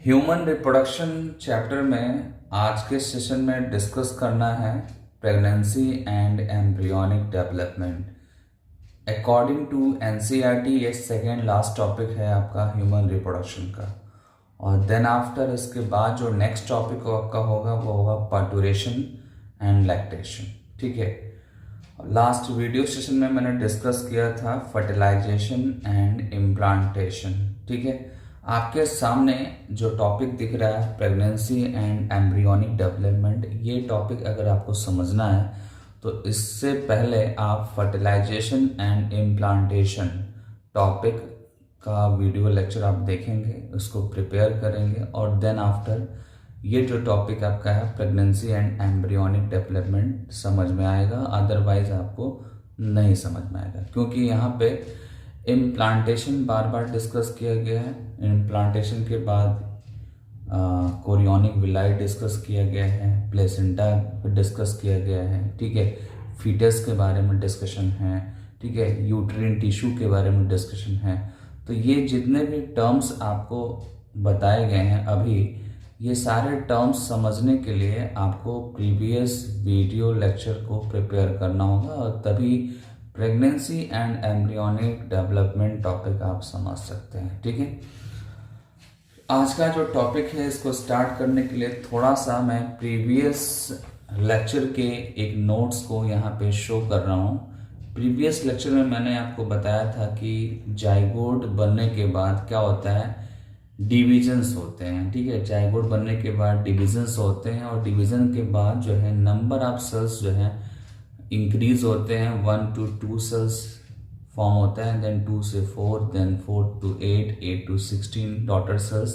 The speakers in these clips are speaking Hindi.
ह्यूमन रिप्रोडक्शन चैप्टर में आज के सेशन में डिस्कस करना है pregnancy and embryonic development. According to NCERT ये सेकेंड लास्ट टॉपिक है आपका ह्यूमन रिप्रोडक्शन का। और देन आफ्टर इसके बाद जो नेक्स्ट टॉपिक आपका होगा वो होगा पार्टुरेशन एंड लैक्टेशन। ठीक है, लास्ट वीडियो सेशन में मैंने डिस्कस किया था फर्टिलाइजेशन एंड इम्प्लांटेशन। ठीक है, आपके सामने जो टॉपिक दिख रहा है प्रेगनेंसी एंड एम्ब्रियोनिक डेवलपमेंट, ये टॉपिक अगर आपको समझना है तो इससे पहले आप फर्टिलाइजेशन एंड इम्प्लांटेशन टॉपिक का वीडियो लेक्चर आप देखेंगे, उसको प्रिपेयर करेंगे और देन आफ्टर ये जो टॉपिक आपका है प्रेगनेंसी एंड एम्ब्रियोनिक डेवलपमेंट समझ में आएगा, अदरवाइज आपको नहीं समझ में आएगा। क्योंकि यहाँ पे इम्प्लांटेशन बार बार डिस्कस किया गया है, इम्प्लांटेशन के बाद कोरियोनिक विलाई डिस्कस किया गया है, प्लेसेंटा डिस्कस किया गया है। ठीक है, फीटस के बारे में डिस्कशन है। ठीक है, यूट्रिन टिश्यू के बारे में डिस्कशन है। तो ये जितने भी टर्म्स आपको बताए गए हैं अभी, ये सारे टर्म्स समझने के लिए आपको प्रीवियस वीडियो लेक्चर को प्रिपेयर करना होगा और तभी pregnancy and embryonic development topic आप समझ सकते हैं। ठीक है, आज का जो टॉपिक है इसको स्टार्ट करने के लिए थोड़ा सा मैं प्रीवियस लेक्चर के एक नोट्स को यहाँ पे शो कर रहा हूँ। प्रीवियस लेक्चर में मैंने आपको बताया था कि जाइगोट बनने के बाद क्या होता है, डिविजन्स होते हैं। ठीक है, जाइगोट बनने के बाद डिविजन्स होते हैं और डिवीजन के बाद जो है नंबर ऑफ सेल्स जो है इंक्रीज होते हैं। 1 to 2 सेल्स फॉर्म होता है, देन 2 से 4, then 4 to 8, 8 to 16 daughter cells,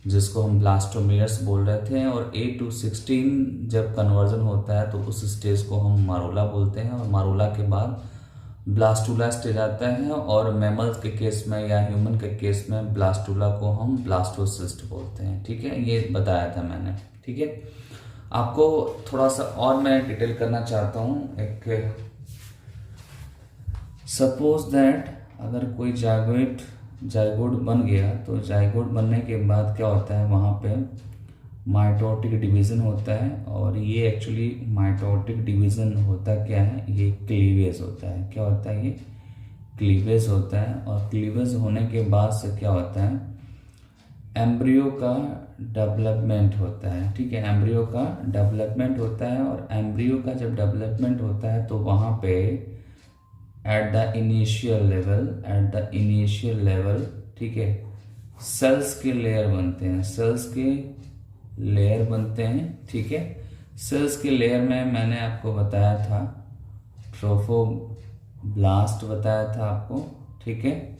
जिसको हम ब्लास्टोमेयर्स बोल रहे थे। और 8 to 16 जब कन्वर्जन होता है तो उस स्टेज को हम मारूला बोलते हैं और मारूला के बाद ब्लास्टूला स्टेज आता है और मैमल्स के केस में या ह्यूमन के केस में ब्लास्टूला को हम ब्लास्टोसिस्ट बोलते हैं। ठीक है, ये बताया था मैंने। ठीक है, आपको थोड़ा सा और मैं डिटेल करना चाहता हूँ। एक सपोज दैट अगर कोई जाइगोट बन गया तो जाइगोट बनने के बाद क्या होता है, वहाँ पे माइटोटिक डिवीज़न होता है। और ये एक्चुअली माइटोटिक डिवीज़न होता क्या है, ये क्लीवेज होता है। क्या होता है, ये क्लीवेज होता है। और क्लीवेज होने के बाद से क्या होता है, एम्ब्रियो का डेवलपमेंट होता है। ठीक है, एम्ब्रियो का डेवलपमेंट होता है और एम्ब्रियो का जब डेवलपमेंट होता है तो वहाँ पे एट द इनिशियल लेवल ठीक है, सेल्स के लेयर बनते हैं, ठीक है, सेल्स के लेयर में मैंने आपको बताया था ट्रोफोब्लास्ट बताया था आपको। ठीक है,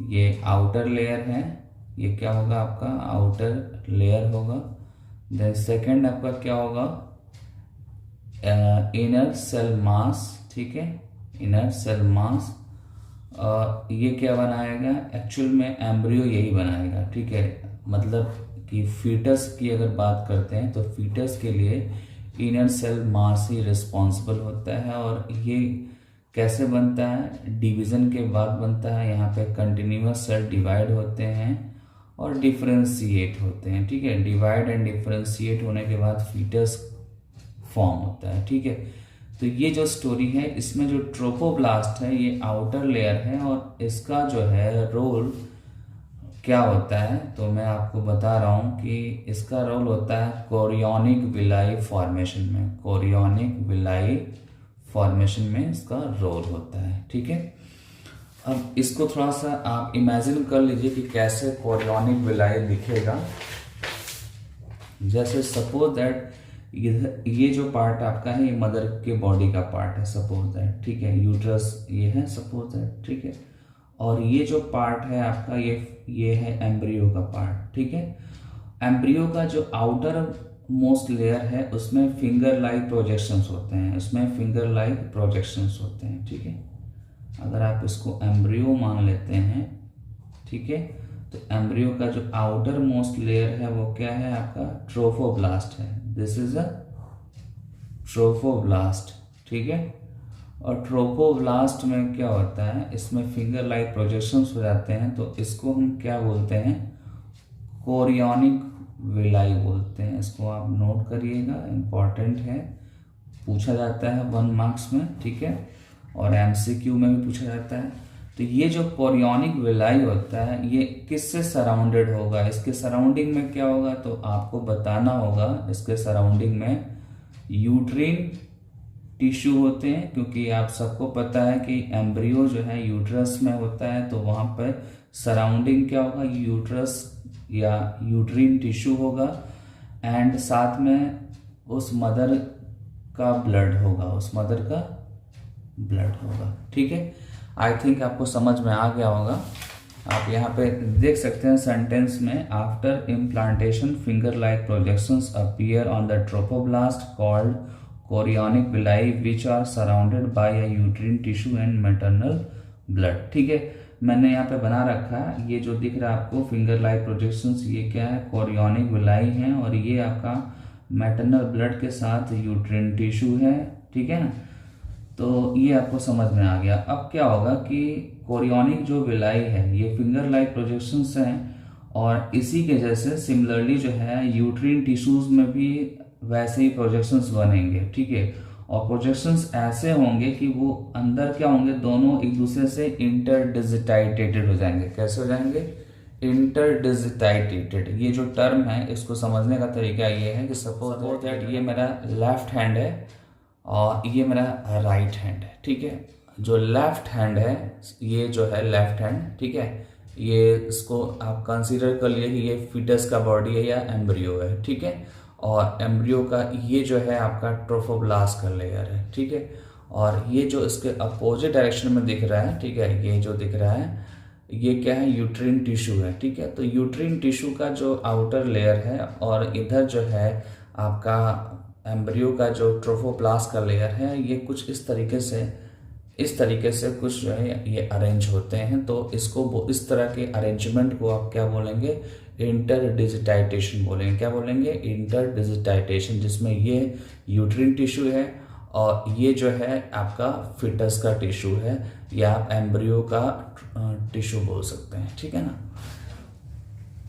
ये आउटर लेयर है, ये क्या होगा आपका आउटर लेयर होगा। देन सेकंड आपका क्या होगा, इनर सेल मास। ठीक है, इनर सेल मास ये क्या बनाएगा, एक्चुअल में एम्ब्रियो यही बनाएगा। ठीक है, मतलब कि फीटस की अगर बात करते हैं तो फीटस के लिए इनर सेल मास ही रिस्पॉन्सिबल होता है। और ये कैसे बनता है, डिवीज़न के बाद बनता है। यहाँ पे कंटिन्यूअस सेल डिवाइड होते हैं और डिफरेंशिएट होते हैं। ठीक है, डिवाइड एंड डिफरेंशिएट होने के बाद फीटस फॉर्म होता है। ठीक है, तो ये जो स्टोरी है इसमें जो ट्रोफोब्लास्ट है ये आउटर लेयर है और इसका जो है रोल क्या होता है, तो मैं आपको बता रहा हूँ कि इसका रोल होता है कोरियोनिक विलाई फॉर्मेशन में। कोरियोनिक विलाई फॉर्मेशन में इसका रोल होता है। ठीक है, अब इसको थोड़ा सा आप इमेजिन कर लीजिए कि कैसे कोरियोनिक विलाई दिखेगा। जैसे सपोज दैट ये जो पार्ट आपका है ये मदर के बॉडी का पार्ट है, सपोज दैट। ठीक है, यूट्रस ये है, सपोज दैट। ठीक है, और ये जो पार्ट है आपका ये है एम्ब्रियो का पार्ट। ठीक है, एम्ब्रियो का जो आउटर मोस्ट लेयर है उसमें फिंगर लाइक प्रोजेक्शंस होते हैं। ठीक है, अगर आप इसको एम्ब्रियो मान लेते हैं, ठीक है, तो एम्ब्रियो का जो आउटर मोस्ट लेयर है वो क्या है आपका ट्रोफोब्लास्ट है। This is a trophoblast. ठीक है, और ट्रोफोब्लास्ट में क्या होता है, इसमें फिंगर लाइक प्रोजेक्शंस हो जाते हैं, तो इसको हम क्या बोलते हैं, कोरियोनिक विलाई बोलते हैं। इसको आप नोट करिएगा, इम्पॉर्टेंट है, पूछा जाता है 1 मार्क्स में, ठीक है, और एमसीक्यू में भी पूछा जाता है। तो ये जो कोरियोनिक विलाई होता है ये किससे सराउंडेड होगा, इसके सराउंडिंग में क्या होगा, तो आपको बताना होगा। इसके सराउंडिंग में यूट्रीन टिश्यू होते हैं, क्योंकि आप सबको पता है कि एम्ब्रियो जो है यूट्रस में होता है, तो वहाँ पर सराउंडिंग क्या होगा, यूट्रस या यूट्रीन टिश्यू होगा। एंड साथ में उस मदर का ब्लड होगा, उस मदर का ब्लड होगा, ठीक है। आई थिंक आपको समझ में आ गया होगा। आप यहाँ पे देख सकते हैं सेंटेंस में, after implantation finger like projections appear on the trophoblast called chorionic villi which are surrounded by a uterine tissue and maternal blood, ठीक है। मैंने यहाँ पे बना रखा है, ये जो दिख रहा है आपको फिंगर लाइक प्रोजेक्शंस, ये क्या है, कोरियोनिक विलाई है, और ये आपका मैटरनल ब्लड के साथ यूट्रीन टिश्यू है, ठीक है ना। तो ये आपको समझ में आ गया। अब क्या होगा कि कोरियोनिक जो विलाई है ये फिंगर लाइक प्रोजेक्शंस हैं, और इसी के जैसे सिमिलरली जो है यूट्रीन टिश्यूज में भी वैसे ही प्रोजेक्शंस बनेंगे, ठीक है। और प्रोजेक्शंस ऐसे होंगे कि वो अंदर क्या होंगे, दोनों एक दूसरे से इंटरडिजिटाइटेटेड हो जाएंगे। कैसे हो जाएंगे, इंटरडिजिटाइटेटेड। ये जो टर्म है इसको समझने का तरीका ये है कि सपोज दैट ये मेरा लेफ्ट हैंड है और ये मेरा राइट हैंड है, ठीक है। जो लेफ्ट हैंड है ये जो है लेफ्ट हैंड, ठीक है, ये इसको आप कंसीडर कर लिए कि ये फीटस का बॉडी है या एम्ब्रियो है, ठीक है। और एम्ब्रियो का ये जो है आपका ट्रोफोब्लास्ट का लेयर है, ठीक है। और ये जो इसके अपोजिट डायरेक्शन में दिख रहा है, ठीक है, ये जो दिख रहा है ये क्या है, यूट्रीन टिश्यू है, ठीक है। तो यूट्रीन टिश्यू का जो आउटर लेयर है और इधर जो है आपका एम्ब्रियो का जो ट्रोफोप्लास्ट का लेयर है, ये कुछ इस तरीके से कुछ जो है ये अरेंज होते हैं। तो इसको इस तरह के अरेंजमेंट को आप क्या बोलेंगे, इंटरडिजिटाइटेशन बोलेंगे। क्या बोलेंगे, इंटरडिजिटाइटेशन, जिसमें ये यूट्रीन टिश्यू है और ये जो है आपका फिटस का टिश्यू है या आप एम्ब्रियो का टिश्यू बोल सकते हैं, ठीक है ना।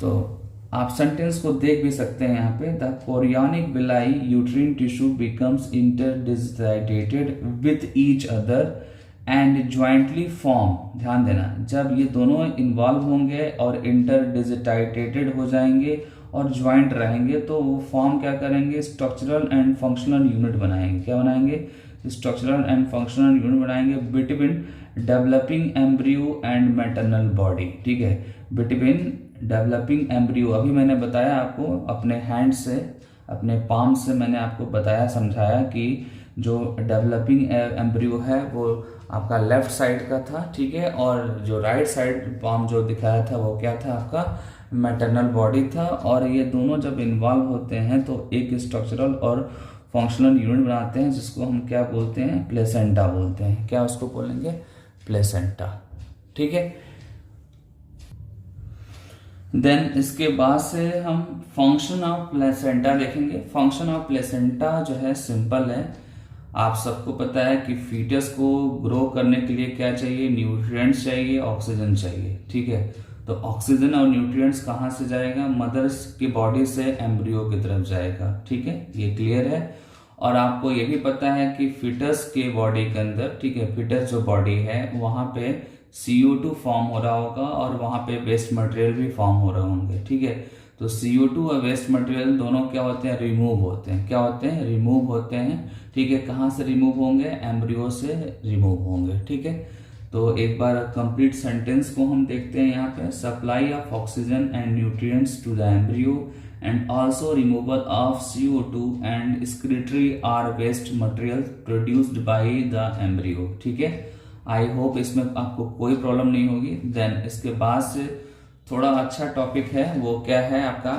तो आप सेंटेंस को देख भी सकते हैं यहाँ पे, the chorionic villi uterine tissue becomes interdigitated with each other and jointly form. ध्यान देना, जब ये दोनों इन्वॉल्व होंगे और इंटरडिजिटाइटेटेड हो जाएंगे और ज्वाइंट रहेंगे तो वो फॉर्म क्या करेंगे, स्ट्रक्चरल एंड फंक्शनल यूनिट बनाएंगे। क्या बनाएंगे, स्ट्रक्चरल एंड फंक्शनल यूनिट बनाएंगे between developing embryo and maternal body, ठीक है। बिटवीन डेवलपिंग एम्ब्रियो, अभी मैंने बताया आपको अपने हैंड से, अपने पाम से मैंने आपको बताया, समझाया कि जो डेवलपिंग एम्ब्रियो है वो आपका लेफ्ट साइड का था, ठीक है, और जो राइट साइड पाम जो दिखाया था वो क्या था, आपका मैटरनल बॉडी था। और ये दोनों जब इन्वॉल्व होते हैं तो एक स्ट्रक्चरल और फंक्शनल यूनिट बनाते हैं, जिसको हम क्या बोलते हैं, प्लेसेंटा बोलते हैं। क्या उसको बोलेंगे, प्लेसेंटा, ठीक है। देन इसके बाद से हम फंक्शन ऑफ प्लेसेंटा देखेंगे। फंक्शन ऑफ प्लेसेंटा जो है सिंपल है, आप सबको पता है कि फीटस को ग्रो करने के लिए क्या चाहिए, न्यूट्रिएंट्स चाहिए, ऑक्सीजन चाहिए, ठीक है। तो ऑक्सीजन और न्यूट्रिएंट्स कहाँ से जाएगा, मदर्स की बॉडी से एम्ब्रियो की तरफ जाएगा, ठीक है, ये क्लियर है। और आपको ये भी पता है कि फीटस के बॉडी के अंदर, ठीक है, फीटस जो बॉडी है वहां पे CO2 फॉर्म हो रहा होगा और वहां पे वेस्ट मटेरियल भी फॉर्म हो रहे होंगे, ठीक है। तो CO2 और वेस्ट मटेरियल दोनों क्या होते हैं, रिमूव होते हैं। क्या होते हैं, रिमूव होते हैं, ठीक है। कहाँ से रिमूव होंगे, एम्ब्रियो से रिमूव होंगे, ठीक है। तो एक बार कंप्लीट सेंटेंस को हम देखते हैं यहाँ पे, supply of oxygen and nutrients to the embryo and also removal of CO2 and excretory or waste material produced by the embryo, ठीक है। आई होप इसमें आपको कोई प्रॉब्लम नहीं होगी। देन इसके बाद से थोड़ा अच्छा टॉपिक है, वो क्या है आपका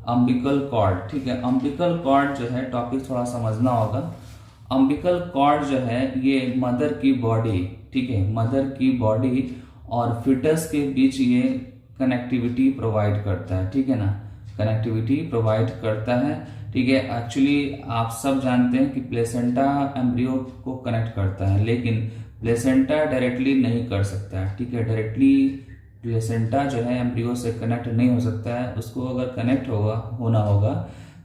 अम्बिकल कॉर्ड, ठीक है। अम्बिकल कॉर्ड जो है टॉपिक थोड़ा समझना होगा। अम्बिकल कॉर्ड जो है ये मदर की बॉडी, ठीक है, मदर की बॉडी और फिटस के बीच ये कनेक्टिविटी प्रोवाइड करता है, ठीक है ना, कनेक्टिविटी प्रोवाइड करता है, ठीक है। एक्चुअली आप सब जानते हैं कि प्लेसेंटा एम्ब्रियो को कनेक्ट करता है, लेकिन प्लेसेंटा डायरेक्टली नहीं कर सकता है, ठीक है। डायरेक्टली प्लेसेंटा जो है एम्ब्रियो से कनेक्ट नहीं हो सकता है, उसको अगर कनेक्ट होना होगा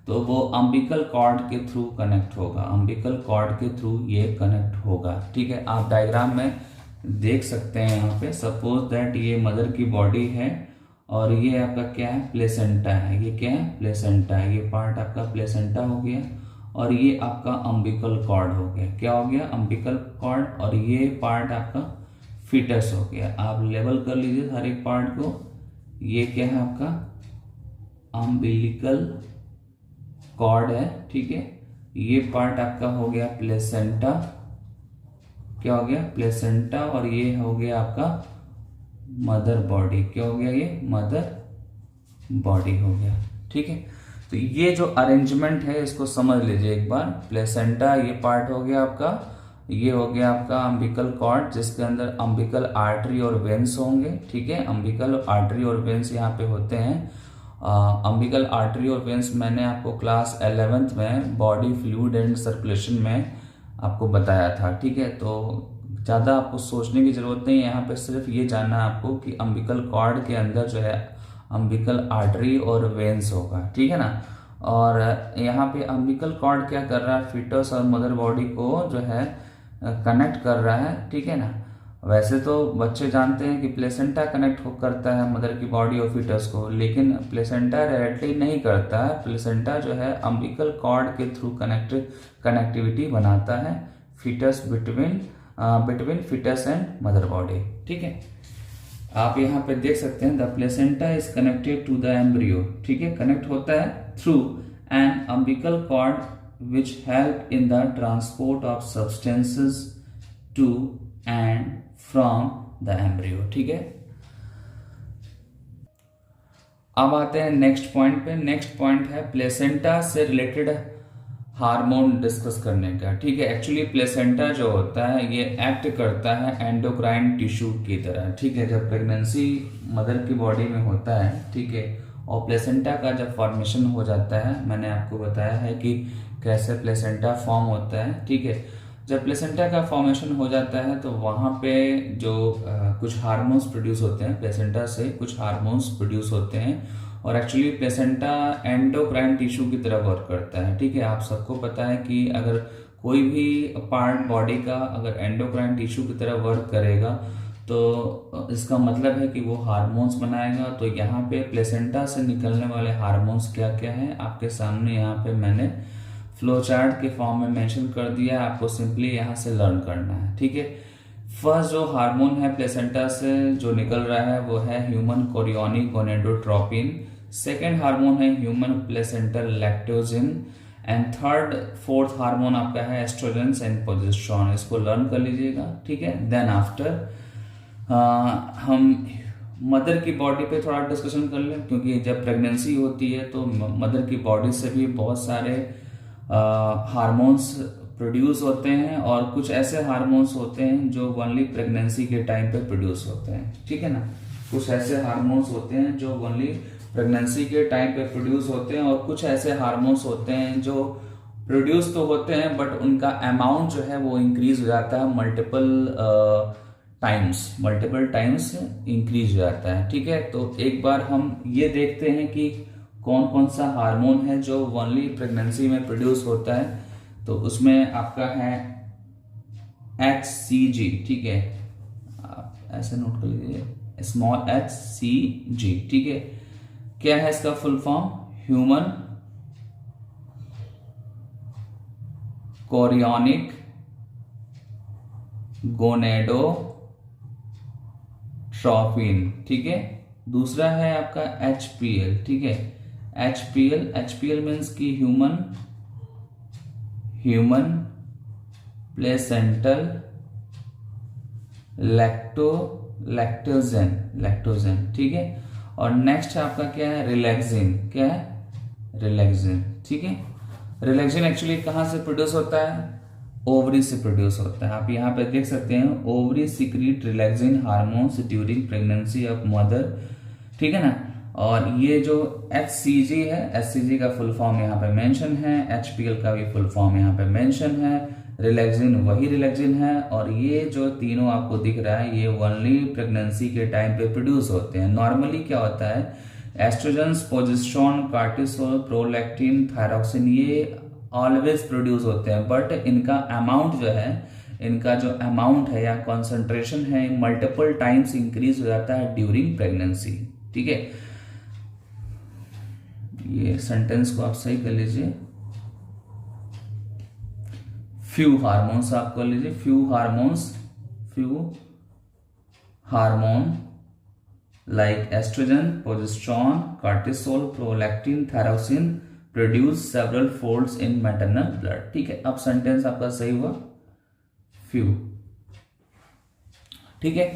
तो वो अम्बिकल कॉर्ड के थ्रू कनेक्ट होगा, अम्बिकल कॉर्ड के थ्रू ये कनेक्ट होगा। ठीक है, आप डायग्राम में देख सकते हैं यहाँ पे, सपोज दैट ये मदर की बॉडी है और ये आपका क्या है, प्लेसेंटा है। ये क्या है, प्लेसेंटा है। ये पार्ट आपका प्लेसेंटा हो गया और ये आपका अम्बिकल कॉर्ड हो गया। क्या हो गया, अम्बिकल कॉर्ड। और ये पार्ट आपका फीटस हो गया। आप लेवल कर लीजिए हर एक पार्ट को। ये क्या है आपका अम्बिलिकल कॉर्ड है। ठीक है, ये पार्ट आपका हो गया प्लेसेंटा। क्या हो गया, प्लेसेंटा। और ये हो गया आपका मदर बॉडी। क्या हो गया, ये मदर बॉडी हो गया। ठीक है, तो ये जो अरेंजमेंट है इसको समझ लीजिए एक बार। प्लेसेंटा ये पार्ट हो गया आपका, ये हो गया आपका अम्बिकल कॉर्ड जिसके अंदर अम्बिकल आर्टरी और वेन्स होंगे। ठीक है, अम्बिकल आर्टरी और वेन्स यहाँ पे होते हैं। अम्बिकल आर्टरी और वेन्स मैंने आपको क्लास 11th में बॉडी फ्लूइड एंड सर्कुलेशन में आपको बताया था। ठीक है, तो ज़्यादा आपको सोचने की ज़रूरत नहीं है, यहाँ पे सिर्फ ये जानना है आपको कि अम्बिकल कॉर्ड के अंदर जो है अम्बिकल आर्टरी और वेन्स होगा। ठीक है ना। और यहाँ पे अम्बिकल कॉर्ड क्या कर रहा है, फीटस और मदर बॉडी को जो है कनेक्ट कर रहा है। ठीक है ना। वैसे तो बच्चे जानते हैं कि प्लेसेंटा कनेक्ट करता है मदर की बॉडी और फीटस को, लेकिन प्लेसेंटा डायरेक्टली नहीं करता है। प्लेसेंटा जो है अम्बिकल कॉर्ड के थ्रू कनेक्टिविटी बनाता है foetus between foetus and mother body. ठीक है, आप यहाँ पे देख सकते हैं the placenta is connected to the embryo. ठीक है, कनेक्ट होता है through an umbilical cord which help in the transport of substances to and from the embryo. ठीक है, अब आते हैं नेक्स्ट पॉइंट पे। नेक्स्ट पॉइंट है प्लेसेंटा से रिलेटेड हार्मोन डिस्कस करने का। ठीक है, एक्चुअली प्लेसेंटा जो होता है ये एक्ट करता है एंडोक्राइन टिश्यू की तरह। ठीक है, जब प्रेगनेंसी मदर की बॉडी में होता है, ठीक है, और प्लेसेंटा का जब फॉर्मेशन हो जाता है, मैंने आपको बताया है कि कैसे प्लेसेंटा फॉर्म होता है। ठीक है, जब प्लेसेंटा का फॉर्मेशन हो जाता है तो वहाँ पे जो कुछ हार्मोन्स प्रोड्यूस होते हैं, प्लेसेंटा से कुछ हार्मोन्स प्रोड्यूस होते हैं और एक्चुअली प्लेसेंटा एंडोक्राइन टिश्यू की तरह वर्क करता है। ठीक है, आप सबको पता है कि अगर कोई भी पार्ट बॉडी का अगर एंडोक्राइन टिश्यू की तरह वर्क करेगा तो इसका मतलब है कि वो हार्मोन्स बनाएगा। तो यहाँ पे प्लेसेंटा से निकलने वाले हार्मोन्स क्या क्या हैं आपके सामने यहाँ पे मैंने फ्लो चार्ट के फॉर्म में मेंशन कर दिया है, आपको सिंपली यहाँ से लर्न करना है। ठीक है, फर्स्ट जो हार्मोन है प्लेसेंटा से जो निकल रहा है वो है human chorionic gonadotropin. Second hormone है human placental lactogen and third fourth hormone आपका है एस्ट्रोजन एंड प्रोजेस्टेरोन। इसको लर्न कर लीजिएगा। ठीक है, देन आफ्टर हम मदर की बॉडी पे थोड़ा डिस्कशन कर लें, क्योंकि जब प्रेगनेंसी होती है तो मदर की बॉडी से भी बहुत सारे हार्मोन्स प्रोड्यूस होते हैं और कुछ ऐसे हार्मोन्स होते हैं जो ओनली प्रेगनेंसी के टाइम पे प्रोड्यूस होते हैं। ठीक है ना, कुछ ऐसे हार्मोन्स होते हैं जो ओनली प्रेगनेंसी के टाइम पे प्रोड्यूस होते हैं और कुछ ऐसे हार्मोन्स होते हैं जो प्रोड्यूस तो होते हैं बट उनका अमाउंट जो है वो इंक्रीज हो जाता है मल्टीपल टाइम्स इंक्रीज हो जाता है। ठीक है, तो एक बार हम ये देखते हैं कि कौन कौन सा हार्मोन है जो ओनली प्रेगनेंसी में प्रोड्यूस होता है। तो उसमें आपका है HCG। ठीक है, आप ऐसे नोट कर लीजिए, स्मॉल HCG। ठीक है, क्या है इसका full form, human chorionic gonadotropin. ठीक है, दूसरा है आपका HPL। ठीक है, HPL मीन्स की ह्यूमन प्लेसेंटल लैक्टोजन। ठीक है, और नेक्स्ट आपका क्या है, रिलैक्सिन। क्या है, रिलैक्सिन। ठीक है, रिलैक्सिन एक्चुअली कहाँ से प्रोड्यूस होता है, ओवरी से प्रोड्यूस होता है। आप यहाँ पे देख सकते हैं, ovary secret relaxin hormones during pregnancy of mother. ठीक है ना, और ये जो HCG है, HCG का फुल फॉर्म यहाँ पे मेंशन है, HPL का भी फुल फॉर्म यहाँ पे मेंशन है, रिलैक्सिन वही रिलैक्सिन है, और ये जो तीनों आपको दिख रहा है ये ओनली प्रेगनेंसी के टाइम पे प्रोड्यूस होते हैं। नॉर्मली क्या होता है, estrogens, progesterone, cortisol, prolactin, thyroxine ये ऑलवेज प्रोड्यूस होते हैं, बट इनका अमाउंट जो है, इनका जो अमाउंट है या कॉन्सेंट्रेशन है मल्टीपल टाइम्स इंक्रीज हो जाता है ड्यूरिंग प्रेगनेंसी। ठीक है, ये सेंटेंस को आप सही कर लीजिए। फ्यू हार्मोन्स आप कर लीजिए, few hormone like estrogen, progesterone, cortisol, prolactin, thyroxine produce several folds in maternal blood। ठीक है, अब सेंटेंस आपका सही हुआ, फ्यू। ठीक है,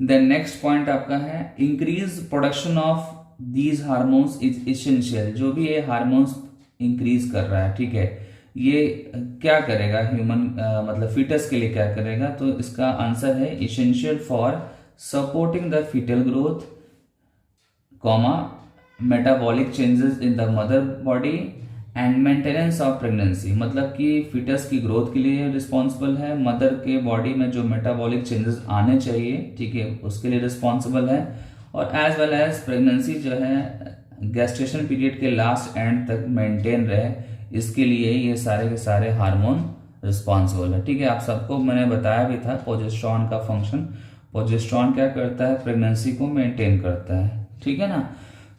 देन नेक्स्ट पॉइंट आपका है increase production of these hormones is essential. जो भी ये हार्मोन्स इंक्रीज कर रहा है, ठीक है, ये क्या करेगा ह्यूमन मतलब फीटस के लिए क्या करेगा, तो इसका आंसर है essential for supporting the foetal growth, comma metabolic changes in the mother body and maintenance of pregnancy. मतलब कि फीटस की ग्रोथ के लिए रिस्पॉन्सिबल है, मदर के बॉडी में जो मेटाबॉलिक चेंजेस आने चाहिए, ठीक है, उसके लिए रिस्पॉन्सिबल है, और एज वेल एज प्रेगनेंसी जो है गैस्ट्रेशन पीरियड के लास्ट एंड तक मेंटेन रहे, इसके लिए ये सारे के सारे हार्मोन रिस्पॉन्सिबल है। ठीक है, आप सबको मैंने बताया भी था प्रोजेस्टेरोन का फंक्शन। प्रोजेस्टेरोन क्या करता है, प्रेगनेंसी को मेंटेन करता है। ठीक है ना,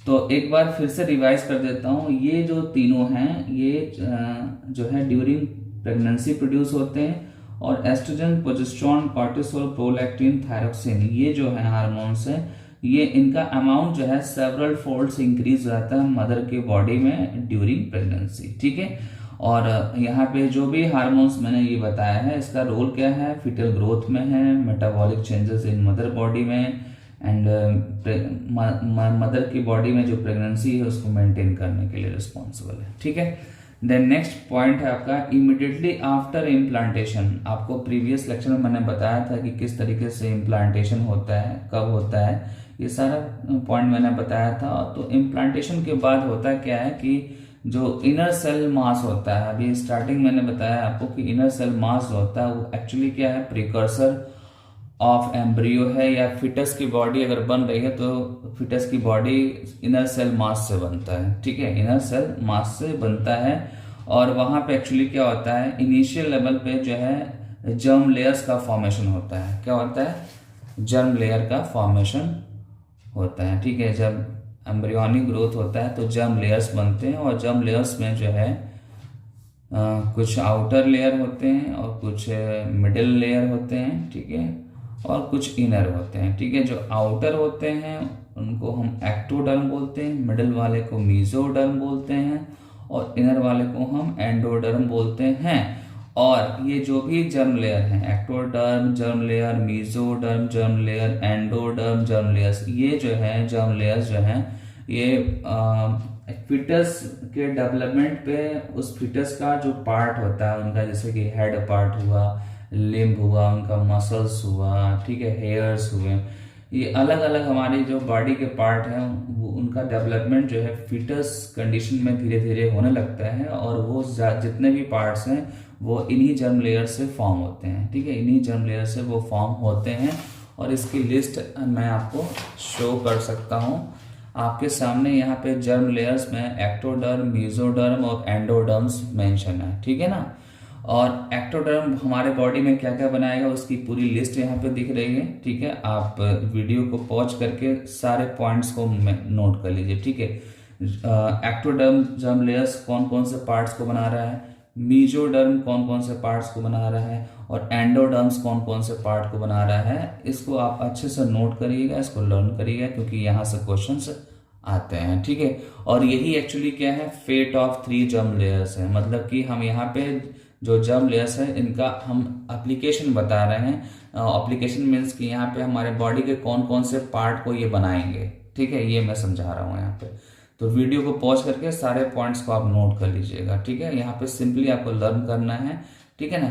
तो एक बार फिर से रिवाइज कर देता हूँ, ये जो तीनों हैं ये जो है ड्यूरिंग प्रेगनेंसी प्रोड्यूस होते हैं, और oestrogen, progesterone, cortisol, prolactin, thyroxine ये जो है हार्मोन्स हैं, ये इनका अमाउंट जो है सेवरल फोल्ड्स इंक्रीज रहता है मदर के बॉडी में ड्यूरिंग प्रेगनेंसी। ठीक है, और यहाँ पे जो भी हार्मोन्स मैंने ये बताया है इसका रोल क्या है, फीटल ग्रोथ में है, मेटाबॉलिक चेंजेस इन मदर बॉडी में, एंड मदर की बॉडी में जो प्रेगनेंसी है उसको मेंटेन करने के लिए रिस्पॉन्सिबल है। ठीक है, देन नेक्स्ट पॉइंट है आपका इमिडिएटली आफ्टर इम्प्लांटेशन। आपको प्रीवियस लेक्चर में मैंने बताया था कि किस तरीके से इम्प्लांटेशन होता है, कब होता है, ये सारा पॉइंट मैंने बताया था। तो इम्प्लांटेशन के बाद होता क्या है कि जो इनर सेल मास होता है, अभी स्टार्टिंग मैंने बताया आपको कि इनर सेल मास जो होता है वो एक्चुअली क्या है, प्रिकर्सर ऑफ एम्ब्रियो है, या फिटस की बॉडी अगर बन रही है तो फिटस की बॉडी इनर सेल मास से बनता है। ठीक है, इनर सेल मास से बनता है, और वहां पे एक्चुअली क्या होता है, इनिशियल लेवल पे जो है जर्म लेयर्स का फॉर्मेशन होता है। क्या होता है, जर्म लेयर का फॉर्मेशन होता है। ठीक है, जब एम्ब्रियोनिक ग्रोथ होता है तो जर्म लेयर्स बनते हैं, और जर्म लेयर्स में जो है कुछ आउटर लेयर होते हैं और कुछ मिडिल लेयर होते हैं। ठीक है, और कुछ इनर होते हैं। ठीक है, जो आउटर होते हैं उनको हम एक्टोडर्म बोलते हैं, मिडिल वाले को मीजोडर्म बोलते हैं, और इनर वाले को हम एंडोडर्म बोलते हैं। और ये जो भी जर्म लेयर है, ectoderm, germ layer, mesoderm, germ layer, endoderm, germ layers, ये जो है जर्म लेयर्स जो हैं ये फिटस के डेवलपमेंट पे उस फिटस का जो पार्ट होता है उनका, जैसे कि हेड पार्ट हुआ, लिम्ब हुआ, उनका मसल्स हुआ, ठीक है, हेयर्स हुए, ये अलग अलग हमारी जो बॉडी के पार्ट हैं उनका डेवलपमेंट जो है फिटस कंडीशन में धीरे धीरे होने लगता है, और वो जितने भी पार्ट्स हैं वो इन्हीं जर्म लेयर से फॉर्म होते हैं। ठीक है, इन्हीं जर्म लेयर से वो फॉर्म होते हैं, और इसकी लिस्ट मैं आपको शो कर सकता हूँ आपके सामने। यहाँ पे जर्म लेयर्स में एक्टोडर्म, मीजोडर्म और एंडोडर्म्स मेंशन है। ठीक है ना, और एक्टोडर्म हमारे बॉडी में क्या क्या बनाएगा उसकी पूरी लिस्ट यहाँ पे दिख रही है। ठीक है, आप वीडियो को पॉज करके सारे पॉइंट्स को नोट कर लीजिए। ठीक है, एक्टोडर्म जर्म लेयर्स कौन कौन से पार्ट्स को बना रहा है, मीजोडर्म कौन कौन से पार्ट्स को बना रहा है, और एंडोडर्म्स कौन कौन से पार्ट को बना रहा है। इसको आप अच्छे से नोट करिएगा, इसको लर्न करिएगा, क्योंकि यहाँ से क्वेश्चंस आते हैं। ठीक है, और यही एक्चुअली क्या है, फेट ऑफ 3 जर्म लेयर्स है। मतलब कि हम यहाँ पे जो जर्म लेयर्स है इनका हम एप्लीकेशन बता रहे हैं। एप्लीकेशन मीन्स कि यहाँ पे हमारे बॉडी के कौन कौन से पार्ट को ये बनाएंगे। ठीक है, ये मैं समझा रहा हूँ यहाँ पे। तो वीडियो को पॉज करके सारे पॉइंट्स को आप नोट कर लीजिएगा। ठीक है, यहाँ पे सिंपली आपको लर्न करना है। ठीक है ना,